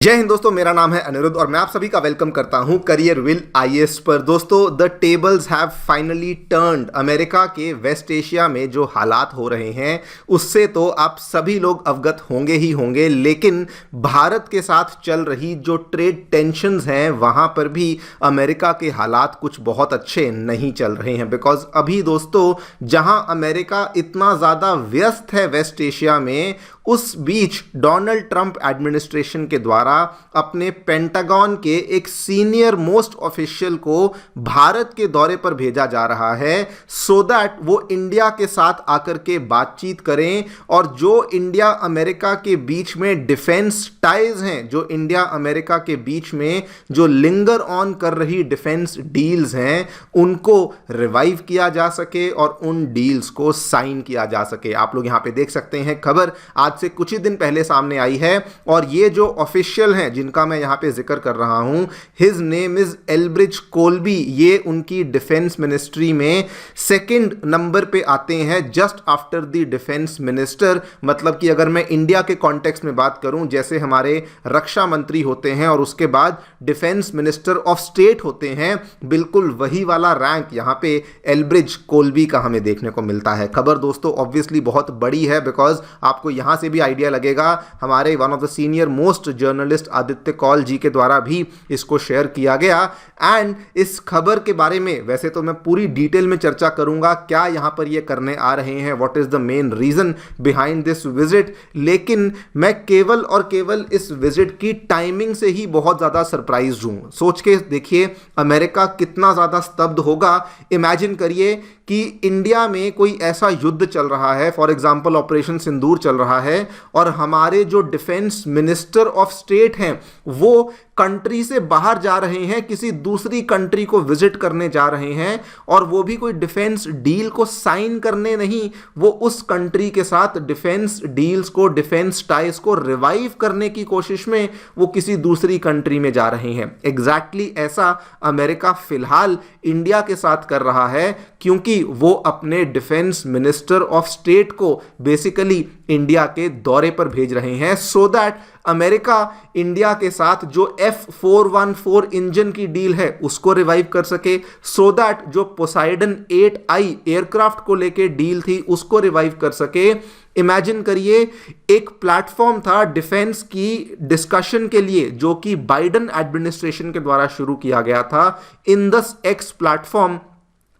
जय हिंद दोस्तों, मेरा नाम है अनिरुद्ध और मैं आप सभी का वेलकम करता हूं करियर विल आईएएस पर। दोस्तों, the tables have finally turned. America के वेस्ट एशिया में जो हालात हो रहे हैं उससे तो आप सभी लोग अवगत होंगे ही होंगे, लेकिन भारत के साथ चल रही जो ट्रेड टेंशंस हैं वहां पर भी अमेरिका के हालात कुछ बहुत अच्छे नहीं चल रहे हैं। बिकॉज अभी दोस्तों, जहां अमेरिका इतना ज़्यादा व्यस्त है वेस्ट एशिया में, उस बीच डोनाल्ड ट्रंप एडमिनिस्ट्रेशन के द्वारा अपने पेंटागन के एक सीनियर मोस्ट ऑफिशियल को भारत के दौरे पर भेजा जा रहा है सो दैट वो इंडिया के साथ आकर के बातचीत करें और जो इंडिया अमेरिका के बीच में डिफेंस टाइज हैं, जो इंडिया अमेरिका के बीच में जो लिंगर ऑन कर रही डिफेंस डील्स हैं, उनको रिवाइव किया जा सके और उन डील्स को साइन किया जा सके। आप लोग यहां पे देख सकते हैं, खबर आज से कुछ ही दिन पहले सामने आई है और ये जो ऑफिशियल हैं जिनका मैं यहां पे जिक्र कर रहा हूं, हिज नेम इज एल्ब्रिज कोल्बी। ये उनकी डिफेंस मिनिस्ट्री में सेकंड नंबर पे आते हैं, just after the defence minister. मतलब कि अगर मैं इंडिया के कॉन्टेक्स्ट में बात करूं, जैसे हमारे रक्षा मंत्री होते हैं और उसके बाद डिफेंस मिनिस्टर ऑफ स्टेट होते हैं, बिल्कुल वही वाला रैंक यहां पे एल्ब्रिज कोल्बी का हमें देखने को मिलता है। खबर दोस्तों ऑब्वियसली बहुत बड़ी है, बिकॉज आपको यहां से भी आइडिया लगेगा, हमारे one of the senior most journalist Aditya Kaul ji के द्वारा भी इसको शेयर किया गया। एंड इस खबर के बारे में वैसे तो मैं पूरी डिटेल में चर्चा करूंगा, क्या यहां पर ये करने आ रहे हैं, what is the main reason behind this visit, लेकिन मैं केवल और केवल इस विजिट की टाइमिंग से ही बहुत ज्यादा सरप्राइज हूं। सोच के देखिए अमेरिका कितना ज्यादा स्तब्ध होगा। इमेजिन करिए कि इंडिया में कोई ऐसा युद्ध चल रहा है, फॉर एग्जांपल ऑपरेशन सिंदूर चल रहा है, और हमारे जो डिफेंस मिनिस्टर ऑफ स्टेट हैं वो कंट्री से बाहर जा रहे हैं, किसी दूसरी कंट्री को विजिट करने जा रहे हैं, और वो भी कोई डिफेंस डील को साइन करने नहीं, वो उस कंट्री के साथ डिफेंस डील्स को, डिफेंस टाइज को रिवाइव करने की कोशिश में वो किसी दूसरी कंट्री में जा रहे हैं। एग्जैक्टली ऐसा अमेरिका फिलहाल इंडिया के साथ कर रहा है, क्योंकि वो अपने डिफेंस मिनिस्टर ऑफ स्टेट को बेसिकली इंडिया के दौरे पर भेज रहे हैं सो दैट अमेरिका इंडिया के साथ जो F414 इंजन की डील है उसको रिवाइव कर सके, सो दैट जो पोसाइडन 8I एयरक्राफ्ट को लेके डील थी उसको रिवाइव कर सके। इमेजिन करिए, एक प्लेटफॉर्म था डिफेंस की डिस्कशन के लिए जो कि बाइडन एडमिनिस्ट्रेशन के द्वारा शुरू किया गया था, इंडस एक्स प्लेटफॉर्म।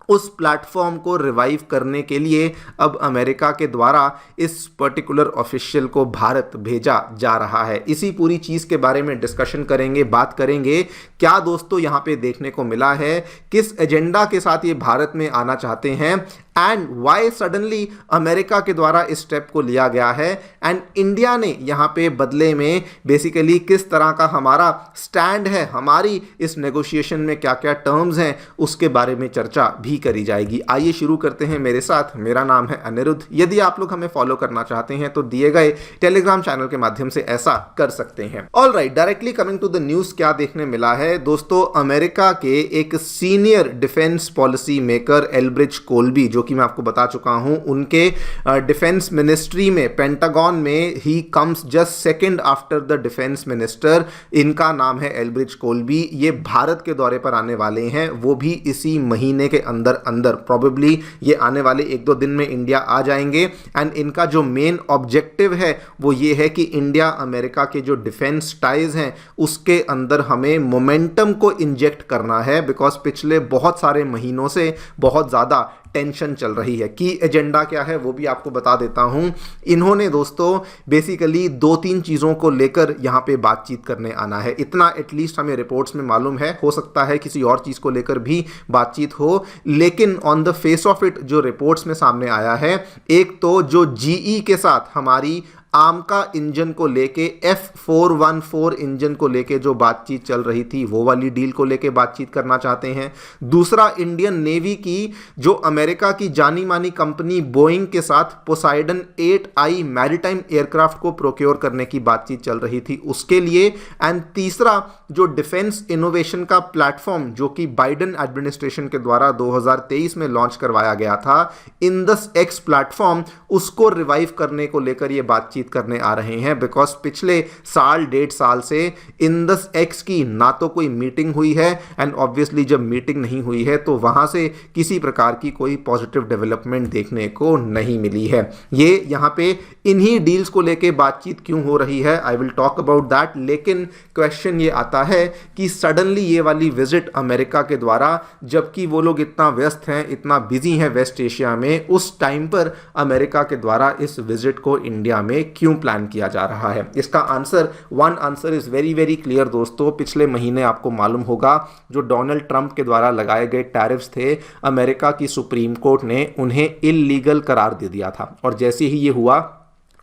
उस प्लेटफॉर्म को रिवाइव करने के लिए अब अमेरिका के द्वारा इस पर्टिकुलर ऑफिशियल को भारत भेजा जा रहा है। इसी पूरी चीज़ के बारे में डिस्कशन करेंगे, बात करेंगे क्या दोस्तों यहाँ पे देखने को मिला है, किस एजेंडा के साथ ये भारत में आना चाहते हैं, एंड वाई सडनली अमेरिका के द्वारा इस स्टेप को लिया गया है, एंड इंडिया ने यहाँ पे बदले में बेसिकली किस तरह का हमारा स्टैंड है, हमारी इस नेगोशिएशन में क्या क्या टर्म्स हैं, उसके बारे में चर्चा भी करी जाएगी। आइए शुरू करते हैं मेरे साथ। मेरा नाम है अनिरुद्ध। यदि आप लोग हमें फॉलो करना चाहते हैं तो दिए गए टेलीग्राम चैनल के माध्यम से ऐसा कर सकते हैं। All right, directly coming to the news, क्या देखने मिला है दोस्तों, अमेरिका के एक senior defence policy maker Elbridge Colby, जो कि मैं आपको बता चुका हूं, उनके डिफेंस मिनिस्ट्री में, पेंटागन में he comes just second after the defence minister. इनका नाम है एल्ब्रिज कोल्बी। ये भारत के दौरे पर आने वाले हैं, वो भी इसी महीने के अंदर प्रोबेबली ये आने वाले 1-2 दिन में इंडिया आ जाएंगे। एंड इनका जो मेन ऑब्जेक्टिव है वो ये है कि इंडिया अमेरिका के जो डिफेंस टाइज हैं उसके अंदर हमें मोमेंटम को इंजेक्ट करना है, बिकॉज पिछले बहुत सारे महीनों से बहुत ज़्यादा टेंशन चल रही है। की एजेंडा क्या है वो भी आपको बता देता हूं। इन्होंने दोस्तों बेसिकली 2-3 चीज़ों को लेकर यहां पे बातचीत करने आना है, इतना एटलीस्ट हमें रिपोर्ट्स में मालूम है। हो सकता है किसी और चीज़ को लेकर भी बातचीत हो, लेकिन on the face of it जो रिपोर्ट्स में सामने आया है, एक तो जो GE के साथ हमारी आमका इंजन को लेके, F414 इंजन को लेके जो बातचीत चल रही थी वो वाली डील को लेके बातचीत करना चाहते हैं। दूसरा, इंडियन नेवी की जो अमेरिका की जानी मानी कंपनी बोइंग के साथ पोसाइडन 8I मैरीटाइम एयरक्राफ्ट को प्रोक्योर करने की बातचीत चल रही थी उसके लिए। एंड तीसरा, जो डिफेंस इनोवेशन का प्लेटफॉर्म जो कि बाइडन एडमिनिस्ट्रेशन के द्वारा 2023 में लॉन्च करवाया गया था, इंडस एक्स प्लेटफॉर्म, उसको रिवाइव करने को लेकर ये बातचीत बातचीत करने आ रहे हैं, बिकॉज पिछले साल 1.5 साल से इंडस एक्स की ना तो कोई मीटिंग हुई है, एंड ऑब्वियसली जब मीटिंग नहीं हुई है तो वहां से किसी प्रकार की कोई पॉजिटिव डेवलपमेंट देखने को नहीं मिली है। ये यहाँ पे इन्हीं डील्स को लेके बातचीत क्यों हो रही है, I will talk about that. लेकिन क्वेश्चन ये आता है कि सडनली ये वाली विजिट अमेरिका के द्वारा, जबकि वो लोग इतना व्यस्त हैं, इतना बिजी हैं वेस्ट एशिया में, उस टाइम पर अमेरिका के द्वारा इस विजिट को इंडिया में क्यों प्लान किया जा रहा है? इसका one answer is very very clear दोस्तों। पिछले महीने आपको मालूम होगा जो डोनाल्ड ट्रंप के द्वारा लगाए गए टैरिफ्स थे, अमेरिका की सुप्रीम कोर्ट ने उन्हें इल्लीगल करार दे दिया था, और जैसे ही ये हुआ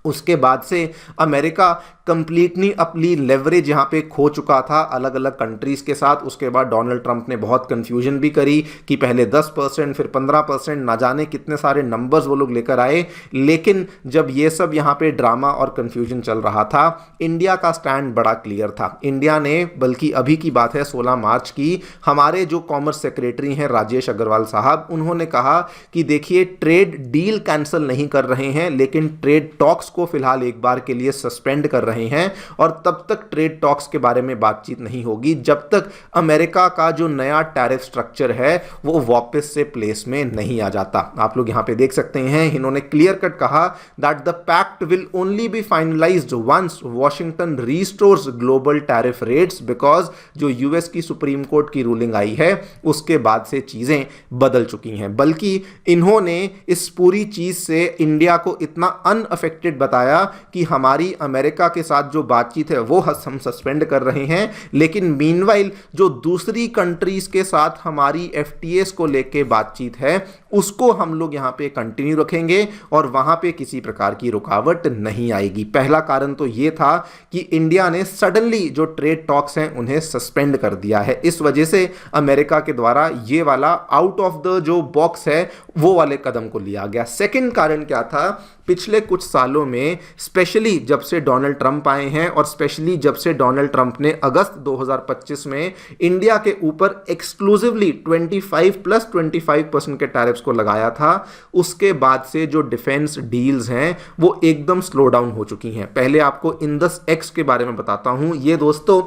उसके बाद से अमेरिका कंप्लीटली अपनी लेवरेज यहाँ पे खो चुका था अलग अलग कंट्रीज के साथ। उसके बाद डोनाल्ड ट्रंप ने बहुत कंफ्यूजन भी करी कि पहले 10% फिर 15%, ना जाने कितने सारे नंबर्स वो लोग लेकर आए। लेकिन जब ये सब यहाँ पे ड्रामा और कंफ्यूजन चल रहा था, इंडिया का स्टैंड बड़ा क्लियर था। इंडिया ने, बल्कि अभी की बात है 16 मार्च की, हमारे जो कॉमर्स सेक्रेटरी हैं राजेश अग्रवाल साहब, उन्होंने कहा कि देखिए ट्रेड डील कैंसिल नहीं कर रहे हैं, लेकिन ट्रेड टॉक्स को फिलहाल एक बार के लिए सस्पेंड कर रहे हैं, और तब तक ट्रेड टॉक्स के बारे में बातचीत नहीं होगी जब तक अमेरिका का जो नया टैरिफ स्ट्रक्चर है वो वापस से प्लेस में नहीं आ जाता। आप लोग यहां पे देख सकते हैं, इन्होंने क्लियर कट कहा that the pact will only be finalised once Washington restores global tariff rates, because जो यूएस की सुप्रीम कोर्ट की रूलिंग आई है उसके बाद से चीजें बदल चुकी हैं। बल्कि इन्होंने इस पूरी चीज से इंडिया को इतना अनअफेक्टेड बताया कि हमारी अमेरिका के साथ जो बातचीत है वो हम सस्पेंड कर रहे हैं, लेकिन मीनवाइल जो दूसरी कंट्रीज के साथ हमारी एफटीएस को लेके बातचीत है उसको हम लोग यहां पे कंटिन्यू रखेंगे और वहां पे किसी प्रकार की रुकावट नहीं आएगी। पहला कारण तो ये था कि इंडिया ने सडनली जो ट्रेड टॉक्स हैं उन्हें सस्पेंड कर दिया है, इस वजह से अमेरिका के द्वारा ये वाला आउट ऑफ द जो बॉक्स है वो वाले कदम को लिया गया। सेकंड कारण क्या था? पिछले कुछ सालों में, स्पेशली जब से डोनाल्ड ट्रंप आए हैं और स्पेशली जब से डोनाल्ड ट्रंप ने अगस्त 2025 में इंडिया के ऊपर एक्सक्लूसिवली 25% के टैरिफ्स को लगाया था, उसके बाद से जो डिफेंस डील्स हैं वो एकदम स्लो डाउन हो चुकी हैं। पहले आपको इंडस एक्स के बारे में बताता हूं। ये दोस्तों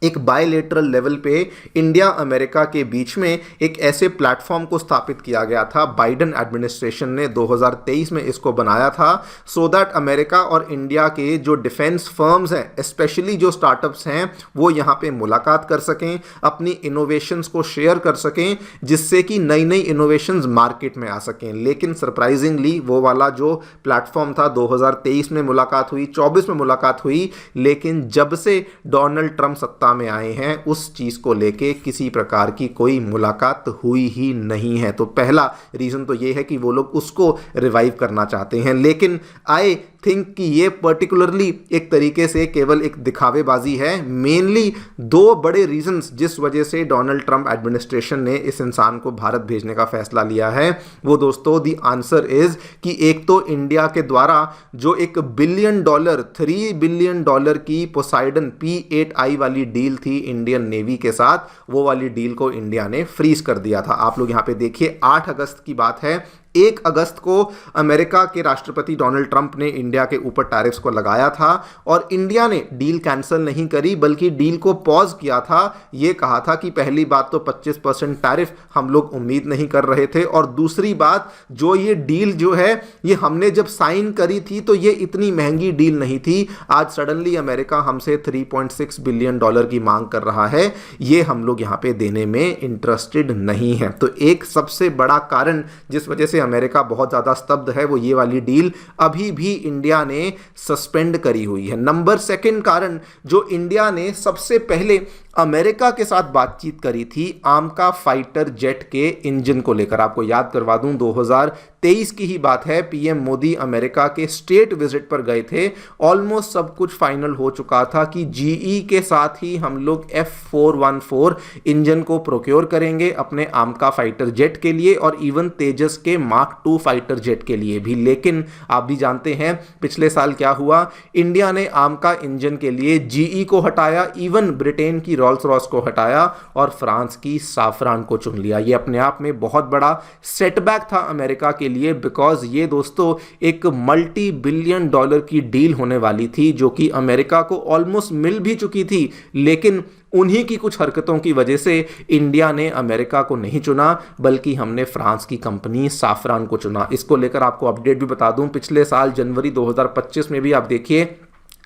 एक बायलेटरल लेवल पे इंडिया अमेरिका के बीच में एक ऐसे प्लेटफॉर्म को स्थापित किया गया था। बाइडेन एडमिनिस्ट्रेशन ने 2023 में इसको बनाया था सो दैट अमेरिका और इंडिया के जो डिफेंस फर्म्स हैं, स्पेशली जो स्टार्टअप्स हैं, वो यहाँ पे मुलाकात कर सकें, अपनी इनोवेशंस को शेयर कर सकें, जिससे कि नई नई इनोवेशंस मार्केट में आ सकें। लेकिन सरप्राइजिंगली वो वाला जो प्लेटफॉर्म था 2023 में मुलाकात हुई, 24 में मुलाकात हुई, लेकिन जब से डोनाल्ड ट्रंप सत्ता में आए हैं उस चीज को लेके किसी प्रकार की कोई मुलाकात हुई ही नहीं है। तो पहला रीजन तो ये है कि वो लोग उसको रिवाइव करना चाहते हैं, लेकिन आई थिंक कि ये पर्टिकुलरली एक तरीके से केवल एक दिखावेबाजी है। मेनली दो बड़े रीजंस जिस वजह से डोनाल्ड ट्रंप एडमिनिस्ट्रेशन ने इस इंसान को भारत भेजने का फैसला लिया है, वो दोस्तों द आंसर इज कि एक तो इंडिया के द्वारा जो $1 बिलियन $3 बिलियन की पोसाइडन P8I वाली डील थी इंडियन नेवी के साथ, वो वाली डील को इंडिया ने फ्रीज कर दिया था। आप लोग यहां पे देखिए 8 अगस्त की बात है। 1 अगस्त को अमेरिका के राष्ट्रपति डोनाल्ड ट्रंप ने इंडिया के ऊपर टैरिफ्स को लगाया था और इंडिया ने डील कैंसिल नहीं करी बल्कि डील को पॉज किया था। यह कहा था कि पहली बात तो 25% टैरिफ हम लोग उम्मीद नहीं कर रहे थे, और दूसरी बात जो ये डील जो है ये हमने जब साइन करी थी तो ये इतनी महंगी डील नहीं थी। आज सडनली अमेरिका हमसे $3.6 बिलियन की मांग कर रहा है, ये हम लोग यहां पे देने में इंटरेस्टेड नहीं है। तो एक सबसे बड़ा कारण जिस वजह से अमेरिका बहुत ज्यादा स्तब्ध है वो ये वाली डील अभी भी इंडिया ने सस्पेंड करी हुई है। नंबर सेकंड कारण जो इंडिया ने सबसे पहले अमेरिका के साथ बातचीत करी थी आमका फाइटर जेट के इंजन को लेकर। आपको याद करवा दूं 2023 की ही बात है, पीएम मोदी अमेरिका के स्टेट विजिट पर गए थे। ऑलमोस्ट सब कुछ फाइनल हो चुका था कि जीई के साथ ही हम लोग F414 इंजन को प्रोक्योर करेंगे अपने आमका फाइटर जेट के लिए और इवन तेजस के मार्क 2 फाइटर जेट के लिए भी। लेकिन आप भी जानते हैं पिछले साल क्या हुआ, इंडिया ने आमका इंजन के लिए जीई को हटाया, इवन ब्रिटेन की रॉल्स रॉयस को हटाया और फ्रांस की साफरान को चुन लिया। ये अपने आप में बहुत बड़ा सेटबैक था अमेरिका के लिए, बिकॉज ये दोस्तों एक मल्टी बिलियन डॉलर की डील होने वाली थी जो कि अमेरिका को ऑलमोस्ट मिल भी चुकी थी, लेकिन उन्हीं की कुछ हरकतों की वजह से इंडिया ने अमेरिका को नहीं चुना, बल्कि हमने फ्रांस की कंपनी साफरान को चुना। इसको लेकर आपको अपडेट भी बता दूं, पिछले साल जनवरी 2025 में भी आप देखिए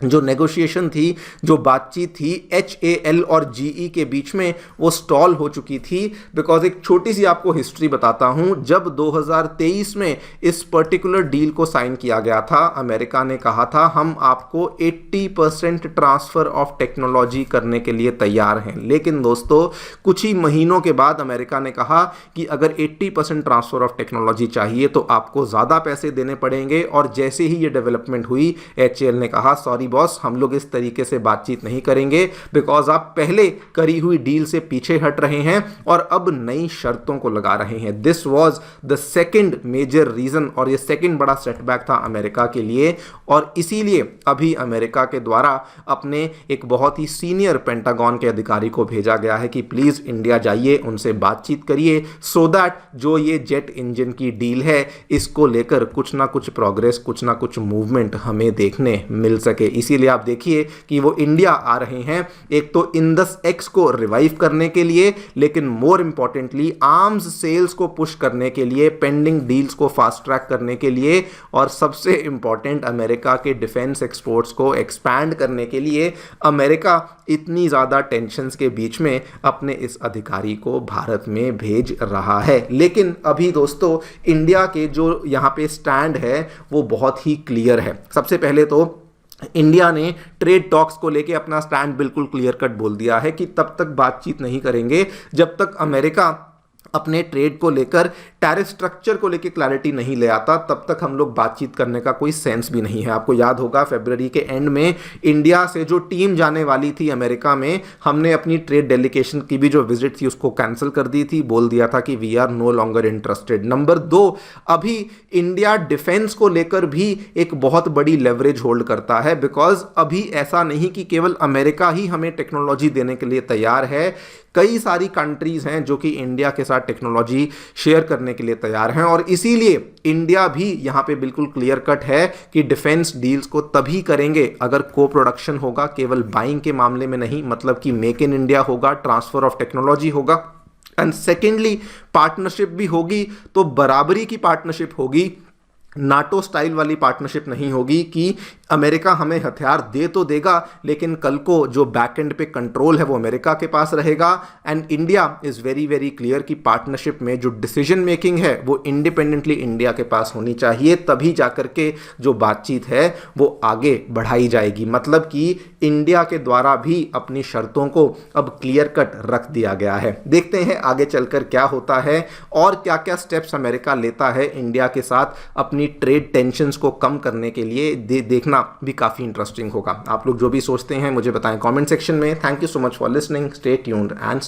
जो नेगोशिएशन थी, जो बातचीत थी HAL और GE के बीच में, वो स्टॉल हो चुकी थी। बिकॉज एक छोटी सी आपको हिस्ट्री बताता हूं, जब 2023 में इस पर्टिकुलर डील को साइन किया गया था, अमेरिका ने कहा था हम आपको 80% ट्रांसफर ऑफ टेक्नोलॉजी करने के लिए तैयार हैं। लेकिन दोस्तों कुछ ही महीनों के बाद अमेरिका ने कहा कि अगर 80% ट्रांसफर ऑफ टेक्नोलॉजी चाहिए तो आपको ज़्यादा पैसे देने पड़ेंगे। और जैसे ही ये डेवलपमेंट हुई, HAL ने कहा सॉरी बॉस, हम लोग इस तरीके से बातचीत नहीं करेंगे, बिकॉज आप पहले करी हुई डील से पीछे हट रहे हैं और अब नई शर्तों को लगा रहे हैं। This was the second major reason, और ये सेकंड बड़ा सेटबैक था अमेरिका के लिए। और इसीलिए अभी अमेरिका के द्वारा अपने एक बहुत ही सीनियर पेंटागन के अधिकारी को भेजा गया है कि प्लीज इंडिया जाइए, उनसे बातचीत करिए, सो दैट जो ये जेट इंजन की डील है इसको लेकर कुछ ना कुछ प्रोग्रेस, कुछ ना कुछ मूवमेंट हमें देखने मिल सके। इसीलिए आप देखिए कि वो इंडिया आ रहे हैं, एक तो इंडस एक्स को रिवाइव करने के लिए, लेकिन मोर इंपॉर्टेंटली आर्म्स सेल्स को पुश करने के लिए, पेंडिंग डील्स को फास्ट ट्रैक करने के लिए, और सबसे इंपॉर्टेंट अमेरिका के डिफेंस एक्सपोर्ट्स को एक्सपैंड करने के लिए। अमेरिका इतनी ज़्यादा टेंशन्स के बीच में अपने इस अधिकारी को भारत में भेज रहा है। लेकिन अभी दोस्तों इंडिया के जो यहाँ पे स्टैंड है वो बहुत ही क्लियर है। सबसे पहले तो इंडिया ने ट्रेड टॉक्स को लेके अपना स्टैंड बिल्कुल क्लियर कट बोल दिया है कि तब तक बातचीत नहीं करेंगे जब तक अमेरिका अपने ट्रेड को लेकर, टैरिफ स्ट्रक्चर को लेकर क्लैरिटी नहीं ले आता, तब तक हम लोग बातचीत करने का कोई सेंस भी नहीं है। आपको याद होगा फरवरी के एंड में इंडिया से जो टीम जाने वाली थी अमेरिका में, हमने अपनी ट्रेड डेलीगेशन की भी जो विजिट थी उसको कैंसिल कर दी थी, बोल दिया था कि we are no longer interested. Number 2, अभी इंडिया डिफेंस को लेकर भी एक बहुत बड़ी लेवरेज होल्ड करता है, बिकॉज अभी ऐसा नहीं कि केवल अमेरिका ही हमें टेक्नोलॉजी देने के लिए तैयार है, कई सारी कंट्रीज हैं जो कि इंडिया के साथ टेक्नोलॉजी शेयर करने के लिए तैयार हैं। और इसीलिए इंडिया भी यहां पे बिल्कुल क्लियर कट है कि डिफेंस डील्स को तभी करेंगे अगर को प्रोडक्शन होगा, केवल बाइंग के मामले में नहीं, मतलब कि मेक इन इंडिया होगा, ट्रांसफर ऑफ टेक्नोलॉजी होगा, एंड सेकेंडली पार्टनरशिप भी होगी तो बराबरी की पार्टनरशिप होगी, नाटो स्टाइल वाली पार्टनरशिप नहीं होगी कि अमेरिका हमें हथियार दे तो देगा लेकिन कल को जो बैक एंड पे कंट्रोल है वो अमेरिका के पास रहेगा। And India is very very clear कि पार्टनरशिप में जो डिसीजन मेकिंग है वो इंडिपेंडेंटली इंडिया के पास होनी चाहिए, तभी जाकर के जो बातचीत है वो आगे बढ़ाई जाएगी। मतलब कि इंडिया के द्वारा भी अपनी शर्तों को अब क्लियर कट रख दिया गया है। देखते हैं आगे चलकर क्या होता है और क्या क्या स्टेप्स अमेरिका लेता है इंडिया के साथ अपनी ट्रेड टेंशन्स को कम करने के लिए। देखना भी काफ़ी इंटरेस्टिंग होगा। आप लोग जो भी सोचते हैं मुझे बताएं कमेंट सेक्शन में। Thank you so much for listening, stay tuned and